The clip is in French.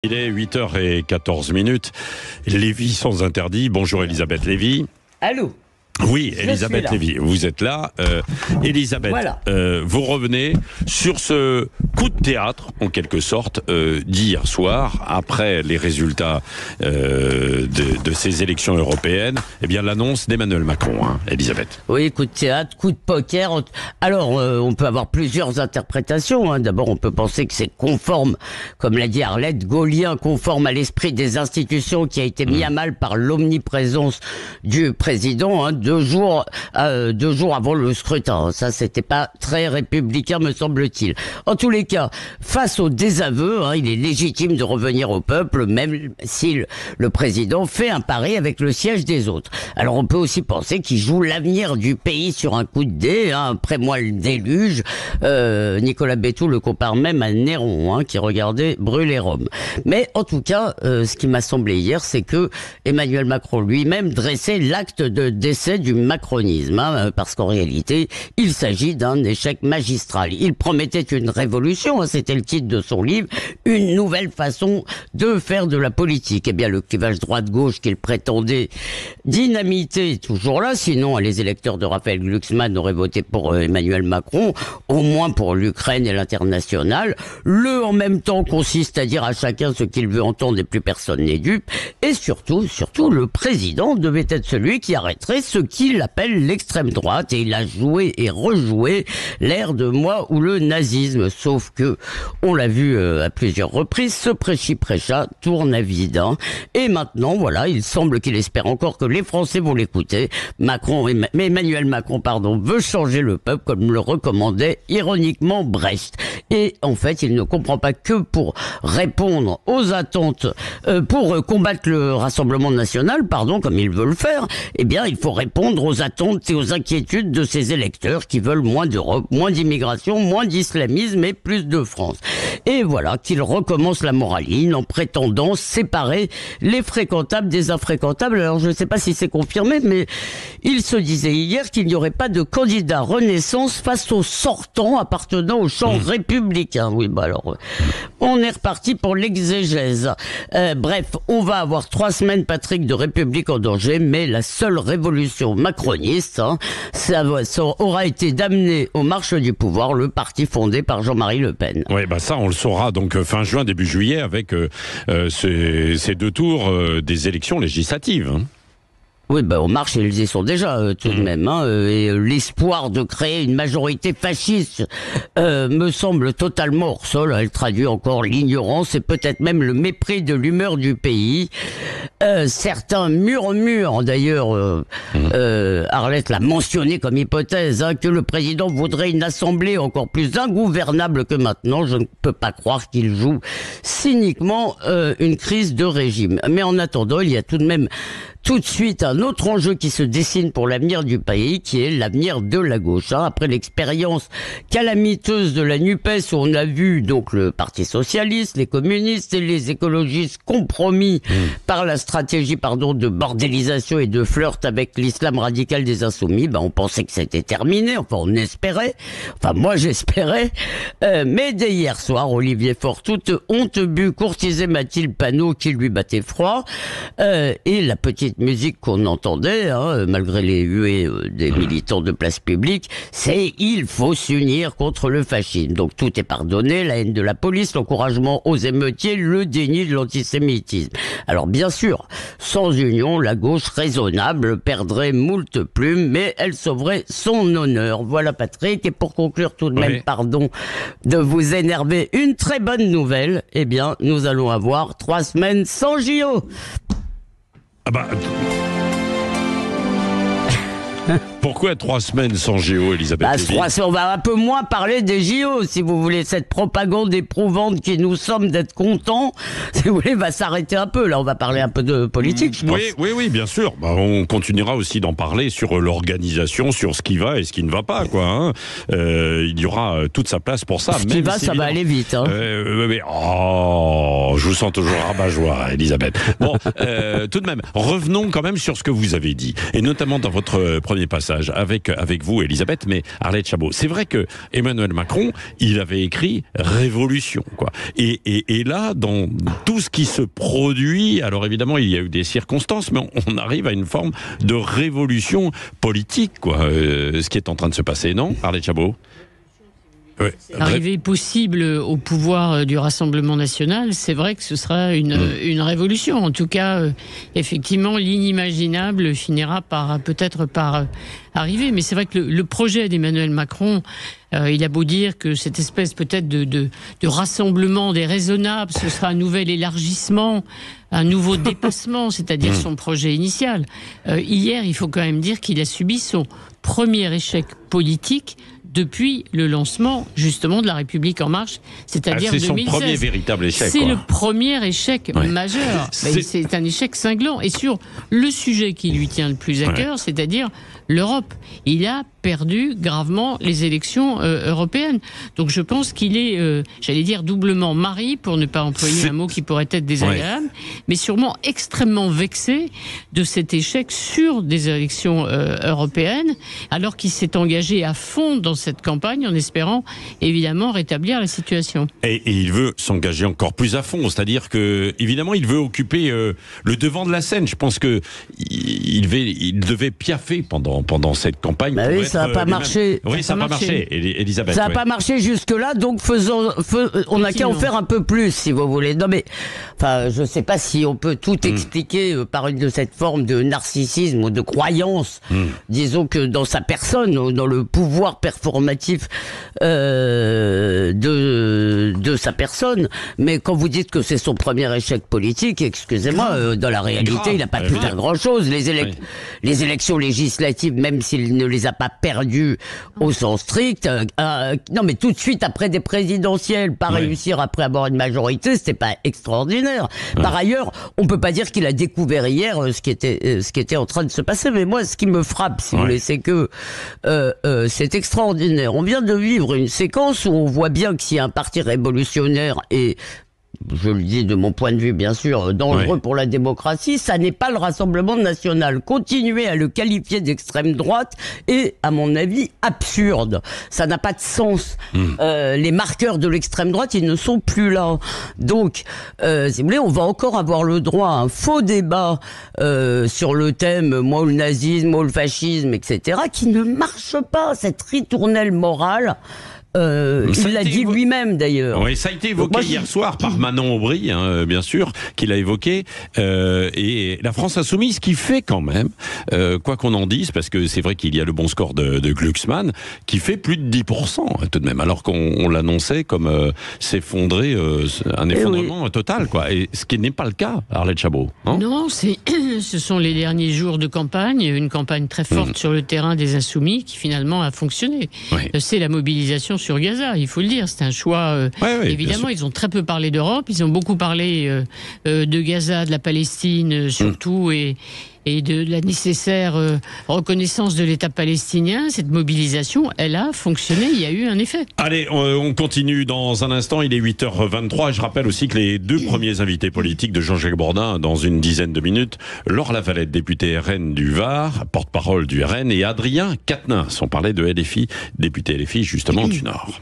Il est 8h14. Lévy sans interdit. Bonjour Elisabeth Lévy. Allô? Oui, Elisabeth Lévy, vous êtes là. Elisabeth, voilà. Vous revenez sur ce coup de théâtre, en quelque sorte, d'hier soir, après les résultats de ces élections européennes. Eh bien, l'annonce d'Emmanuel Macron, Elisabeth. Oui, coup de théâtre, coup de poker. Alors, on peut avoir plusieurs interprétations. D'abord, on peut penser que c'est conforme, comme l'a dit Arlette, gaulien, conforme à l'esprit des institutions qui a été mis à mal par l'omniprésence du président, 2 jours avant le scrutin. Ça, c'était pas très républicain, me semble-t-il. En tous les cas, face au désaveu, il est légitime de revenir au peuple, même si le président fait un pari avec le siège des autres. Alors, on peut aussi penser qu'il joue l'avenir du pays sur un coup de dé, après moi le déluge. Nicolas Bétou le compare même à Néron, qui regardait brûler Rome. Mais en tout cas, ce qui m'a semblé hier, c'est que Emmanuel Macron lui-même dressait l'acte de décès du macronisme, parce qu'en réalité, il s'agit d'un échec magistral. Il promettait une révolution, c'était le titre de son livre, une nouvelle façon de faire de la politique. Eh bien, le clivage droite-gauche qu'il prétendait dynamiter est toujours là, sinon les électeurs de Raphaël Glucksmann auraient voté pour Emmanuel Macron, au moins pour l'Ukraine et l'international. Le en même temps consiste à dire à chacun ce qu'il veut entendre et plus personne n'est dupe. Et surtout, le président devait être celui qui arrêterait ce qu'il appelle l'extrême droite, et il a joué et rejoué l'ère de moi ou le nazisme. Sauf que, on l'a vu à plusieurs reprises, ce prêchi-prêcha tourne à vide. Et maintenant, voilà, il semble qu'il espère encore que les Français vont l'écouter. Emmanuel Macron, veut changer le peuple, comme le recommandait ironiquement Brecht. Et en fait, il ne comprend pas que pour répondre aux attentes, pour combattre le Rassemblement national, comme il veut le faire, eh bien, il faut répondre aux attentes et aux inquiétudes de ses électeurs qui veulent moins d'Europe, moins d'immigration, moins d'islamisme et plus de France. Et voilà qu'il recommence la moraline en prétendant séparer les fréquentables des infréquentables. Alors, je ne sais pas si c'est confirmé, mais il se disait hier qu'il n'y aurait pas de candidat Renaissance face aux sortants appartenant au champ républicain. Oui, alors, on est reparti pour l'exégèse. Bref, on va avoir 3 semaines, Patrick, de République en danger, mais la seule révolution macroniste, ça aura été d'amener aux marches du pouvoir le parti fondé par Jean-Marie Le Pen. Oui, ça on le saura donc fin juin, début juillet, avec ces 2 tours des élections législatives. Oui, En Marche, ils y sont déjà tout de même. Et l'espoir de créer une majorité fasciste me semble totalement hors sol. Elle traduit encore l'ignorance et peut-être même le mépris de l'humeur du pays. Certains murmurent, d'ailleurs, Arlette l'a mentionné comme hypothèse, que le président voudrait une assemblée encore plus ingouvernable que maintenant. Je ne peux pas croire qu'il joue cyniquement une crise de régime. Mais en attendant, il y a tout de même tout de suite un autre enjeu qui se dessine pour l'avenir du pays, qui est l'avenir de la gauche. Après l'expérience calamiteuse de la NUPES, où on a vu donc le Parti socialiste, les communistes et les écologistes compromis par la stratégie de bordélisation et de flirt avec l'islam radical des insoumis, on pensait que c'était terminé, on espérait, moi j'espérais, mais dès hier soir, Olivier Faure, toute honte bue, courtisait Mathilde Panot qui lui battait froid, et la petite musique qu'on entendait, malgré les huées des militants de place publique, c'est « il faut s'unir contre le fascisme ». Donc tout est pardonné, la haine de la police, l'encouragement aux émeutiers, le déni de l'antisémitisme. Alors bien sûr, sans union, la gauche raisonnable perdrait moult plumes, mais elle sauverait son honneur. Voilà Patrick, et pour conclure tout de même, pardon de vous énerver, une très bonne nouvelle, eh bien nous allons avoir 3 semaines sans JO. Pourquoi 3 semaines sans JO, Elisabeth Lévy ? On va un peu moins parler des JO, si vous voulez. Cette propagande éprouvante qui nous sommes d'être contents, si vous voulez, va s'arrêter un peu. Là, on va parler un peu de politique, je pense. Oui, bien sûr. On continuera aussi d'en parler sur l'organisation, sur ce qui va et ce qui ne va pas, il y aura toute sa place pour ça. Ce qui va, ça va aller vite. Je vous sens toujours rabat-joie, Elisabeth. Tout de même, revenons quand même sur ce que vous avez dit, et notamment dans votre premier passage. passage avec vous, Elisabeth, mais Arlette Chabot. C'est vrai que Emmanuel Macron, il avait écrit révolution, quoi. Et là, dans tout ce qui se produit, alors évidemment, il y a eu des circonstances, mais on arrive à une forme de révolution politique, quoi. Ce qui est en train de se passer, non, Arlette Chabot? Ouais. Arriver possible au pouvoir du Rassemblement national, c'est vrai que ce sera une révolution. En tout cas, effectivement, l'inimaginable finira peut-être par arriver. Mais c'est vrai que le projet d'Emmanuel Macron, il a beau dire que cette espèce peut-être de rassemblement des raisonnables, ce sera un nouvel élargissement, un nouveau dépassement, c'est-à-dire son projet initial. Hier, il faut quand même dire qu'il a subi son premier échec politique depuis le lancement, justement, de la République En Marche, c'est-à-dire 2016. C'est son premier véritable échec. C'est le premier échec majeur. C'est un échec cinglant. Et sur le sujet qui lui tient le plus à cœur, c'est-à-dire l'Europe. Il a perdu gravement les élections européennes. Donc je pense qu'il est, j'allais dire, doublement mari, pour ne pas employer un mot qui pourrait être désagréable, mais sûrement extrêmement vexé de cet échec sur des élections européennes, alors qu'il s'est engagé à fond dans cette campagne en espérant évidemment rétablir la situation. Et il veut s'engager encore plus à fond, c'est-à-dire que évidemment il veut occuper le devant de la scène. Je pense que il devait piaffer pendant cette campagne. Bah oui, ça n'a pas marché. Oui, ça n'a pas marché, Elisabeth. Ça n'a pas marché jusque-là, donc on n'a qu'à en faire un peu plus, si vous voulez. Non mais, enfin, je ne sais pas si on peut tout expliquer par cette forme de narcissisme ou de croyance. Disons que dans sa personne, dans le pouvoir performatif de sa personne. Mais quand vous dites que c'est son premier échec politique, excusez-moi, dans la réalité, il n'a pas pu faire grand-chose. Les élections législatives, même s'il ne les a pas perdues au sens strict, non mais tout de suite après des présidentielles, pas réussir après avoir une majorité, c'était pas extraordinaire. Par ailleurs, on peut pas dire qu'il a découvert hier ce qui était en train de se passer. Mais moi, ce qui me frappe, si vous voulez, c'est que c'est extraordinaire. On vient de vivre une séquence où on voit bien que s'il y a un parti révolutionnaire et je le dis de mon point de vue, bien sûr, dangereux pour la démocratie, ça n'est pas le Rassemblement national. Continuer à le qualifier d'extrême droite est, à mon avis, absurde. Ça n'a pas de sens. Les marqueurs de l'extrême droite, ils ne sont plus là. Donc, si vous voulez, on va encore avoir le droit à un faux débat sur le thème « moi le nazisme, moi le fascisme », etc., qui ne marche pas, cette ritournelle morale. Il l'a dit lui-même d'ailleurs. Oui, ça a été évoqué hier soir par Manon Aubry, bien sûr, qu'il a évoqué. Et la France Insoumise qui fait quand même, quoi qu'on en dise, parce que c'est vrai qu'il y a le bon score de Glucksmann, qui fait plus de 10% tout de même, alors qu'on l'annonçait comme s'effondrer, un effondrement total, quoi. Et ce qui n'est pas le cas, Arlette Chabot. Hein, non, ce sont les derniers jours de campagne, une campagne très forte sur le terrain des Insoumis qui finalement a fonctionné. C'est la mobilisation sur Gaza, il faut le dire. C'est un choix. Évidemment, ils ont très peu parlé d'Europe. Ils ont beaucoup parlé de Gaza, de la Palestine, surtout, et de la nécessaire reconnaissance de l'État palestinien. Cette mobilisation, elle a fonctionné, il y a eu un effet. Allez, on continue dans un instant, il est 8h23, et je rappelle aussi que les deux premiers invités politiques de Jean-Jacques Bourdin, dans une dizaine de minutes, Laure Lavalette, députée RN du Var, porte-parole du RN, et Adrien Quatennens, on parlait de LFI, député LFI justement du Nord.